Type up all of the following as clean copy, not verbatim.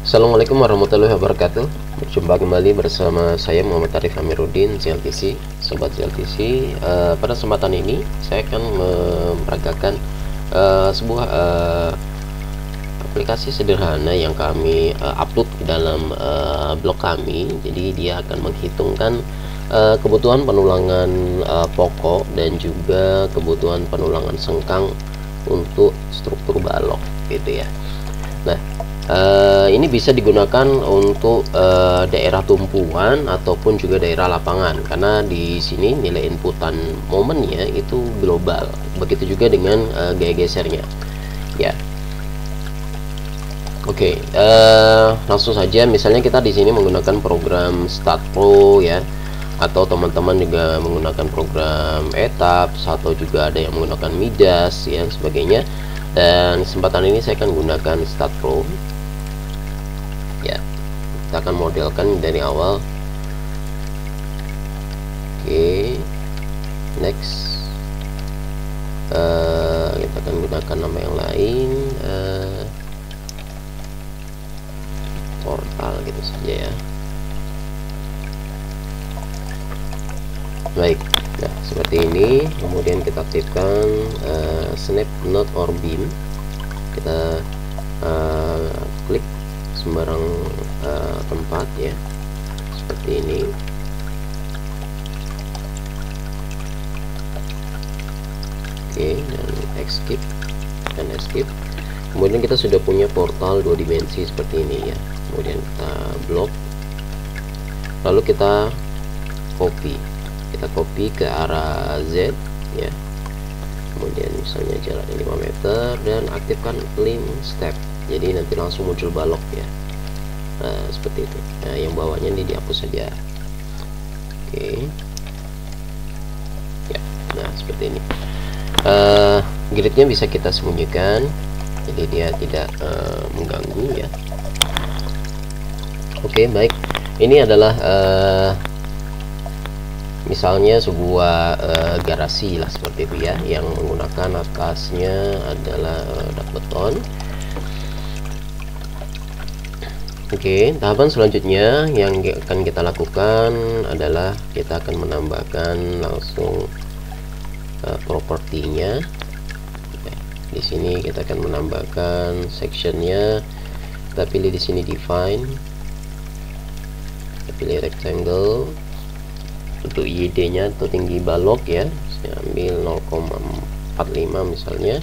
Assalamualaikum warahmatullahi wabarakatuh. Berjumpa kembali bersama saya Muhammad Arif Amiruddin, ZLTC. Sobat ZLTC, pada kesempatan ini saya akan memperagakan sebuah aplikasi sederhana yang kami upload dalam blog kami. Jadi dia akan menghitungkan kebutuhan penulangan pokok dan juga kebutuhan penulangan sengkang untuk struktur balok gitu ya. Nah, ini bisa digunakan untuk daerah tumpuan ataupun juga daerah lapangan, karena di sini nilai inputan momennya itu global. Begitu juga dengan gaya gesernya ya. Oke, langsung saja. Misalnya kita di sini menggunakan program Start Pro ya, atau teman-teman juga menggunakan program Etaps, atau juga ada yang menggunakan Midas ya sebagainya. Dan kesempatan ini saya akan gunakan Start Pro ya. Kita akan modelkan dari awal. Oke, next. Kita akan gunakan nama yang lain, portal gitu saja ya. Baik, nah seperti ini. Kemudian kita aktifkan snap node or beam. Kita klik sembarang tempat ya, seperti ini. Oke, dan escape dan escape. Kemudian kita sudah punya portal 2 dimensi seperti ini ya. Kemudian kita blok, lalu kita copy ke arah Z ya. Kemudian misalnya jaraknya 5 meter dan aktifkan link step, jadi nanti langsung muncul balok ya. Nah, seperti itu. Nah, yang bawahnya ini dihapus saja. Oke ya. Nah, seperti ini. Gridnya bisa kita sembunyikan, jadi dia tidak mengganggu ya. Oke, baik. Ini adalah misalnya sebuah garasi lah seperti itu ya, yang menggunakan atasnya adalah dak beton. Oke, tahapan selanjutnya yang akan kita lakukan adalah kita akan menambahkan langsung propertinya. Di sini kita akan menambahkan sectionnya. Kita pilih di sini define, kita pilih rectangle. Untuk YD nya atau tinggi balok ya, saya ambil 0,45 misalnya,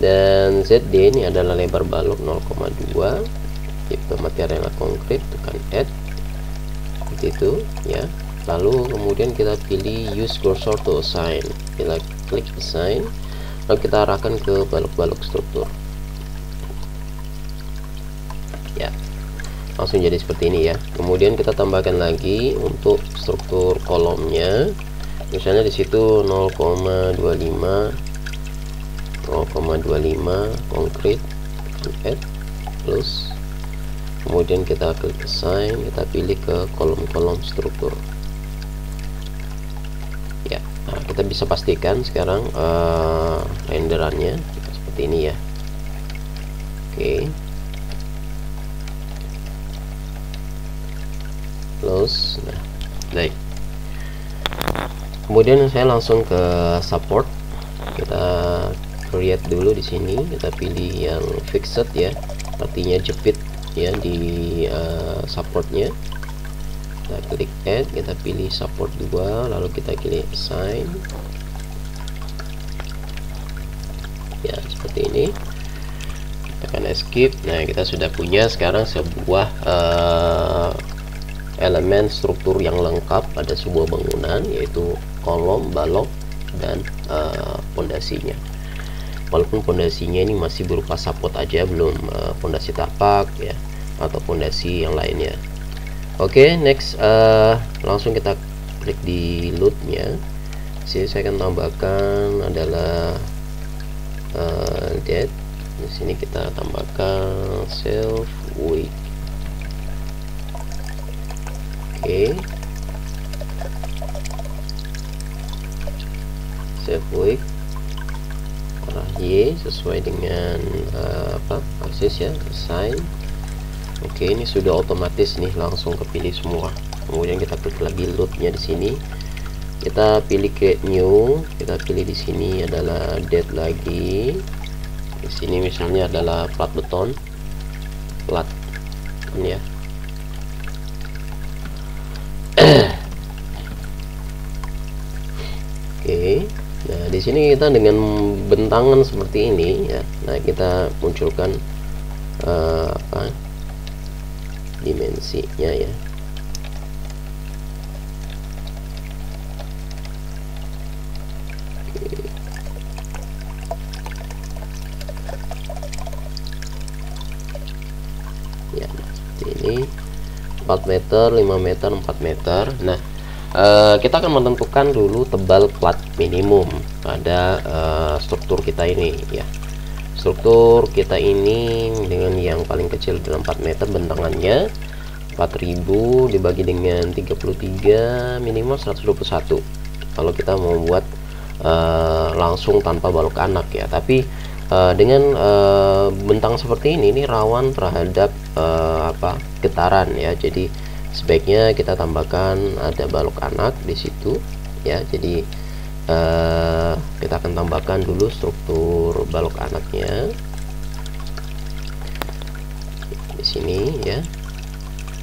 dan ZD ini adalah lebar balok 0,2. tipe material konkret, tekan add seperti itu ya. Lalu kemudian kita pilih use cursor to assign, kita klik assign, lalu kita arahkan ke balok-balok struktur ya. Langsung jadi seperti ini ya. Kemudian kita tambahkan lagi untuk struktur kolomnya, misalnya di situ 0,25 konkret, add plus. Kemudian kita klik assign, kita pilih ke kolom-kolom struktur ya. Nah, kita bisa pastikan sekarang renderannya seperti ini ya. Oke, close. Nah, baik. Kemudian saya langsung ke support. Kita create dulu di sini, kita pilih yang fixed ya, artinya jepit ya di supportnya. Kita klik add, kita pilih support 2, lalu kita pilih assign ya, seperti ini. Tekan escape. Nah, kita sudah punya sekarang sebuah elemen struktur yang lengkap pada sebuah bangunan, yaitu kolom, balok, dan pondasinya. Walaupun pondasinya ini masih berupa support aja, belum pondasi tapak ya, atau pondasi yang lainnya. Oke, next, langsung kita klik di load-nya. Sini saya akan tambahkan adalah depth. Di sini kita tambahkan self weight. Oke. Save week arah Y sesuai dengan aksis ya, assign. Oke, ini sudah otomatis nih, langsung kepilih semua. Kemudian kita klik lagi loadnya di sini, kita pilih create new, kita pilih di sini adalah date lagi, di sini misalnya adalah plat beton, plat ini ya. Oke. Nah, di sini kita dengan bentangan seperti ini ya. Nah, kita munculkan dimensinya ya. Oke. Ya, seperti ini. 4 meter, 5 meter, 4 meter. Nah, kita akan menentukan dulu tebal plat minimum pada struktur kita ini ya. Struktur kita ini dengan yang paling kecil adalah 4 meter, bentangannya 4000 dibagi dengan 33 minimal 121 kalau kita mau buat langsung tanpa balok anak ya. Tapi dengan bentang seperti ini rawan terhadap getaran ya. Jadi sebaiknya kita tambahkan ada balok anak di situ ya. Jadi kita akan tambahkan dulu struktur balok anaknya di sini ya.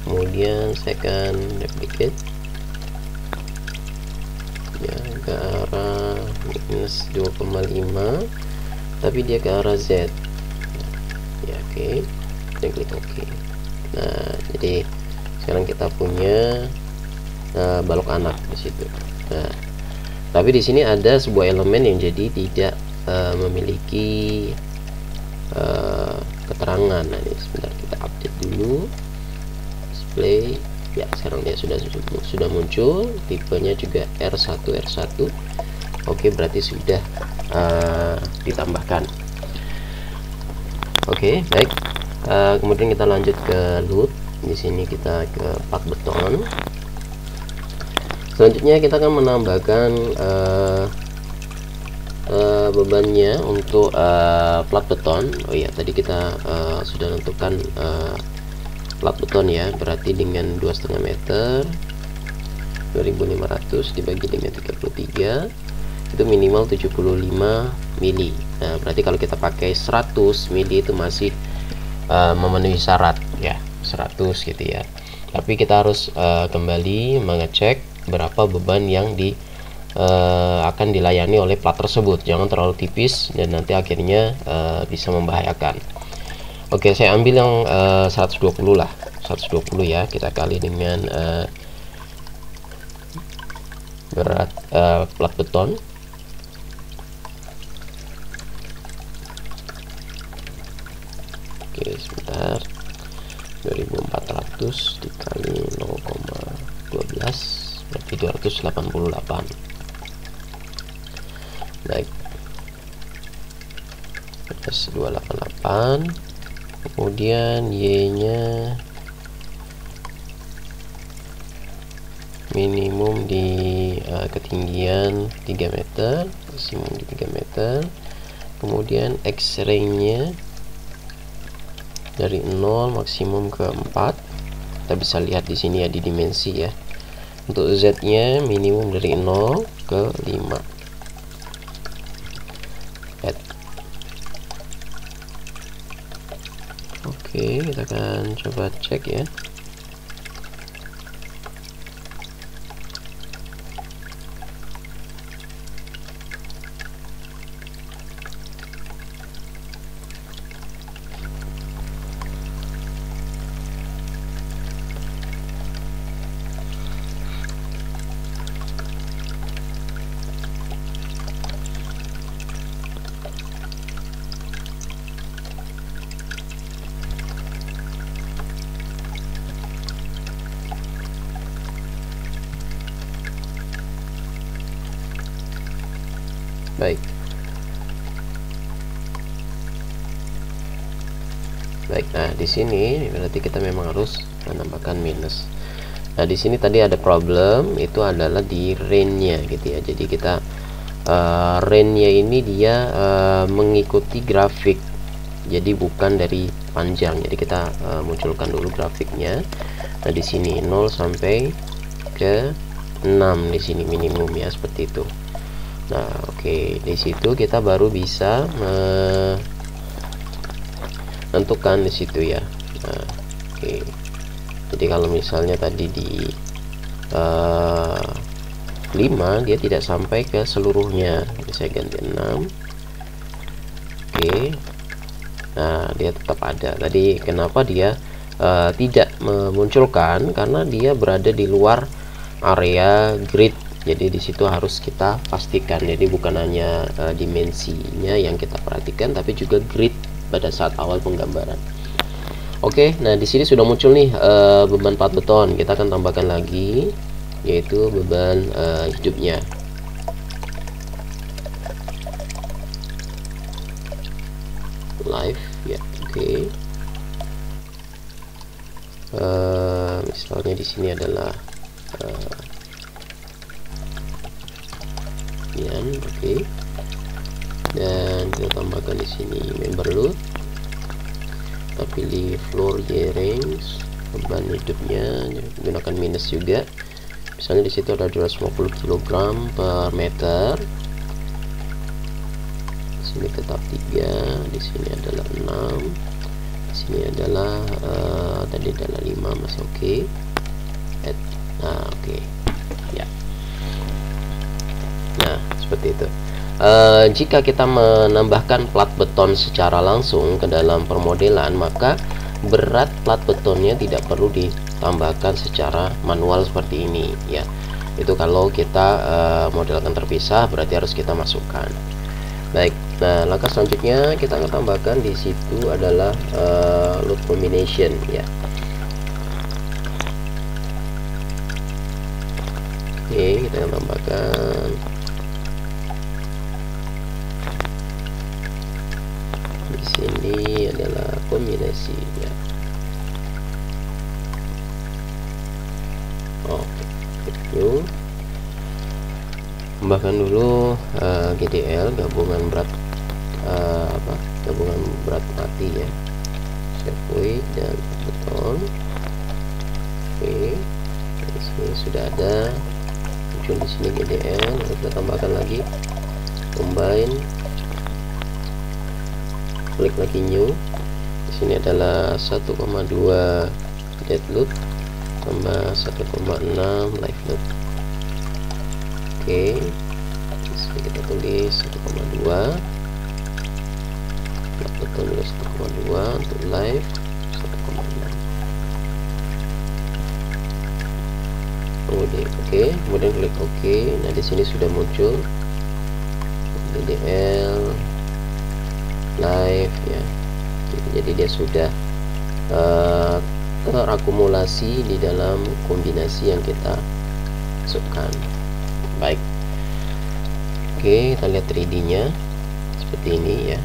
Kemudian saya akan duplicate ya ke arah minus 2,5, tapi dia ke arah Z ya. Oke, dan klik OK. Nah, jadi sekarang kita punya balok anak di situ. Nah, tapi di sini ada sebuah elemen yang jadi tidak memiliki keterangan. Nah, ini sebentar kita update dulu. Display ya, sekarang dia sudah muncul, tipenya juga R1 R1. Oke, berarti sudah ditambahkan. Oke, baik. Kemudian kita lanjut ke load. Di sini kita ke plat beton. Selanjutnya kita akan menambahkan bebannya untuk plat beton. Oh iya, tadi kita sudah tentukan plat beton ya, berarti dengan 2,5 meter 2500 dibagi dengan 33 itu minimal 75 mili. Nah, berarti kalau kita pakai 100 mili itu masih memenuhi syarat ya, 100 gitu ya. Tapi kita harus kembali mengecek berapa beban yang akan dilayani oleh plat tersebut. Jangan terlalu tipis dan nanti akhirnya bisa membahayakan. Oke, saya ambil yang 120 lah, 120 ya. Kita kali dengan berat plat beton. Oke, sebentar. 2400 dikali 0,12 berarti 288. Baik, plus 288. Kemudian Y nya minimum di ketinggian 3 meter, maksimum di 3 meter. Kemudian X ring-nya dari 0 maksimum ke 4. Kita bisa lihat di sini ya, di dimensi ya. Untuk Z nya minimum dari 0 ke 5. Oke, kita akan coba cek ya. Baik. Baik, nah di sini berarti kita memang harus menambahkan minus. Nah, di sini tadi ada problem, itu adalah di range-nya gitu ya. Jadi kita range-nya ini dia mengikuti grafik, jadi bukan dari panjang. Jadi kita munculkan dulu grafiknya. Nah, di sini 0 sampai ke 6 di sini minimum ya, seperti itu. Nah, oke, di situ kita baru bisa menentukan di situ ya. Nah, oke. Jadi kalau misalnya tadi di 5 dia tidak sampai ke seluruhnya. Jadi saya ganti 6. Oke. Nah, dia tetap ada. Tadi kenapa dia tidak memunculkan? Karena dia berada di luar area grid. Jadi di situ harus kita pastikan. Jadi bukan hanya dimensinya yang kita perhatikan, tapi juga grid pada saat awal penggambaran. Oke, nah di sini sudah muncul nih beban 4 beton. Kita akan tambahkan lagi, yaitu beban hidupnya. Live ya, oke. Misalnya di sini adalah oke. Dan kita tambahkan di sini member load. Kita pilih floor range, beban hidupnya gunakan minus juga. Misalnya di situ ada 250 kg per meter. Di sini tetap 3, di sini adalah 6, di sini adalah tadi adalah 5, masih oke. Nah, oke. Ya. Nah, seperti itu. Jika kita menambahkan plat beton secara langsung ke dalam permodelan, maka berat plat betonnya tidak perlu ditambahkan secara manual seperti ini ya. Itu kalau kita modelkan terpisah, berarti harus kita masukkan. Baik, nah langkah selanjutnya kita akan tambahkan di situ adalah load combination ya. Oke, kita akan tambahkan di sini adalah kombinasi ya. Oke, tambahkan dulu GDL, gabungan berat gabungan berat mati ya, shape dan beton. Oke, di sini sudah ada muncul di sini GDL. Lalu kita tambahkan lagi combine, klik lagi new. Di sini adalah 1,2 dead load tambah 1,6 live load. Oke, di sini kita tulis 1,2, beton juga 1,2, untuk live 1,6. Oke, kemudian klik OK. Nah, di sini sudah muncul DDL live ya. Jadi dia sudah terakumulasi di dalam kombinasi yang kita masukkan. Baik, oke, kita lihat 3D nya seperti ini ya.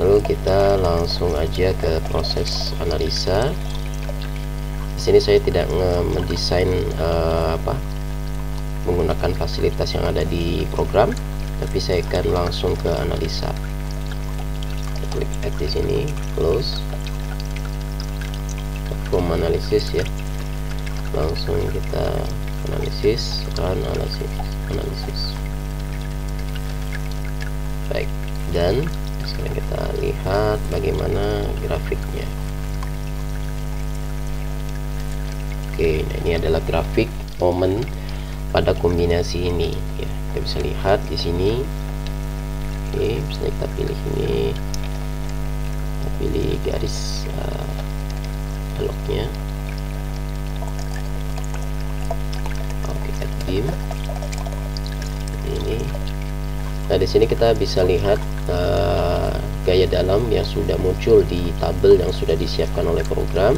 Lalu kita langsung aja ke proses analisa. Di sini saya tidak mendesain menggunakan fasilitas yang ada di program, tapi saya akan langsung ke analisa. Kita klik add di sini, close, perform analysis ya. Langsung kita analisis, analisis. Baik, dan sekarang kita lihat bagaimana grafiknya. Oke, nah ini adalah grafik momen pada kombinasi ini ya. Kita bisa lihat di sini. Oke, misalnya kita pilih ini, kita pilih garis beloknya. Oke, add beam ini. Nah, di sini kita bisa lihat gaya dalam yang sudah muncul di tabel yang sudah disiapkan oleh program.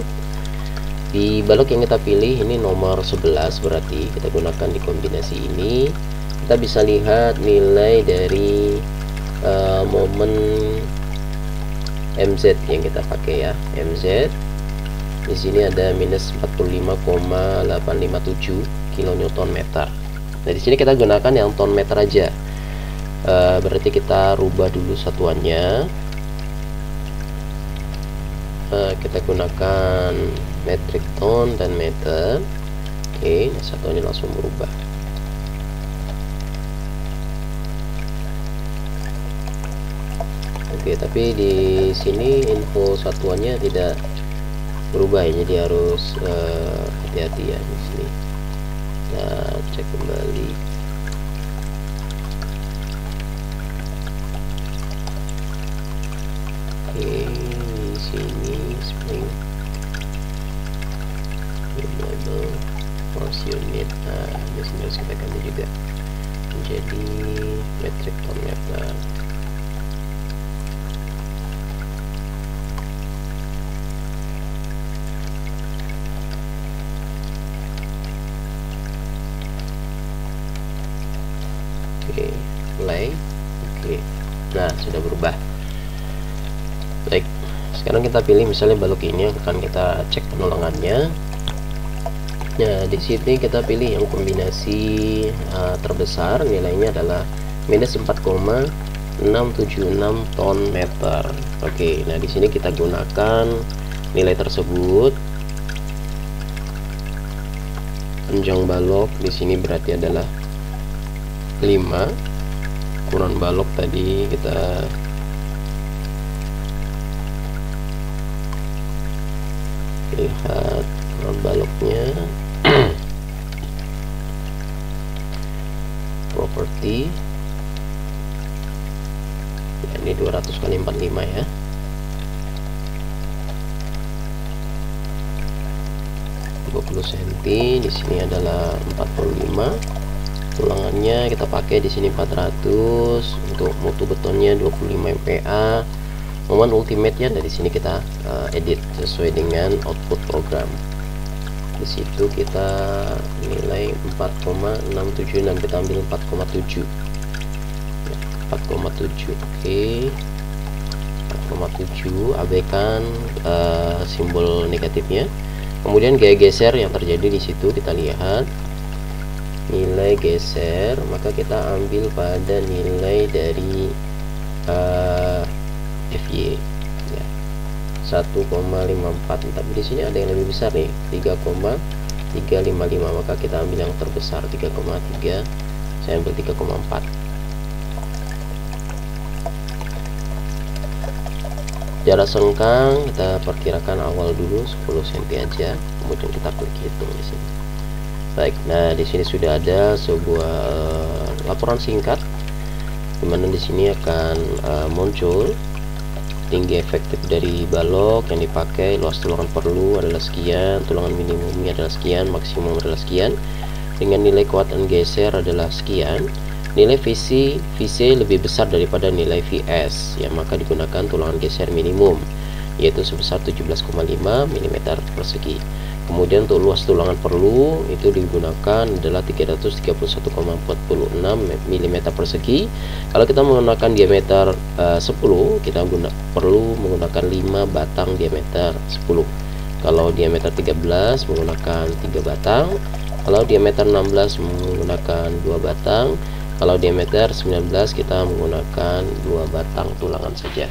Di balok yang kita pilih ini nomor 11, berarti kita gunakan di kombinasi ini. Kita bisa lihat nilai dari momen MZ yang kita pakai ya, MZ. Di sini ada minus 45,857 kN meter. Nah, di sini kita gunakan yang ton meter aja. Berarti kita rubah dulu satuannya. Kita gunakan metric ton dan meter. Oke, satuannya langsung berubah. Oke, tapi di sini info satuannya tidak berubah ya, jadi harus hati-hati ya di sini. Kita cek kembali. Oke, di sini spring variable force unit. Nah, di sini harus kita ganti juga menjadi metric ton meter. Oke, play. Oke, nah sudah berubah. Baik, sekarang kita pilih misalnya balok ini, akan kita cek penulangannya. Nah, di sini kita pilih yang kombinasi terbesar, nilainya adalah minus 4,676 ton meter. Oke, nah di sini kita gunakan nilai tersebut. Panjang balok di sini berarti adalah 5, ukuran balok tadi kita lihat ukuran baloknya. Properti ya, ini 200 kali 45 ya. Cm, di sini adalah 45. Tulangannya kita pakai di sini 400, untuk mutu betonnya 25 MPa. Moment ultimate nya dari sini kita edit sesuai dengan output program. Di situ kita nilai 4,676, kita ambil 4,7 ya, 4,7. Oke, 4,7, abaikan simbol negatifnya. Kemudian gaya geser yang terjadi di situ kita lihat nilai geser, maka kita ambil pada nilai dari FY ya, 1,54. tapi di sini ada yang lebih besar nih, 3,355, maka kita ambil yang terbesar 3,3. Saya ambil 3,4. Jarak sengkang kita perkirakan awal dulu 10 cm aja, kemudian kita klik hitung di sini. Baik, nah di sini sudah ada sebuah laporan singkat, dimana di sini akan muncul tinggi efektif dari balok yang dipakai, luas tulangan perlu adalah sekian, tulangan minimumnya adalah sekian, maksimum adalah sekian, dengan nilai kekuatan geser adalah sekian, nilai VC lebih besar daripada nilai VS ya, maka digunakan tulangan geser minimum yaitu sebesar 17,5 mm persegi. Kemudian untuk luas tulangan perlu itu digunakan adalah 331,46 mm persegi. Kalau kita menggunakan diameter 10, kita perlu menggunakan 5 batang diameter 10. Kalau diameter 13 menggunakan 3 batang. Kalau diameter 16 menggunakan 2 batang. Kalau diameter 19 kita menggunakan 2 batang tulangan saja.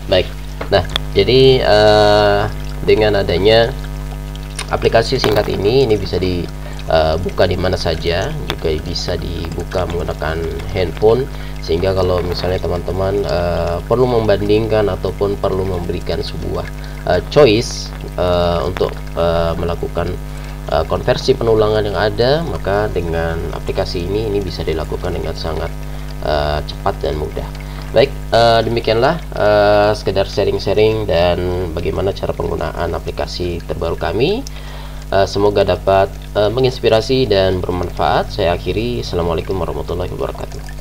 Baik, nah jadi dengan adanya aplikasi singkat ini bisa dibuka di mana saja, juga bisa dibuka menggunakan handphone, sehingga kalau misalnya teman-teman perlu membandingkan ataupun perlu memberikan sebuah choice untuk melakukan konversi penulangan yang ada, maka dengan aplikasi ini bisa dilakukan dengan sangat cepat dan mudah. Baik, demikianlah sekedar sharing-sharing dan bagaimana cara penggunaan aplikasi terbaru kami. Semoga dapat menginspirasi dan bermanfaat. Saya akhiri. Assalamualaikum warahmatullahi wabarakatuh.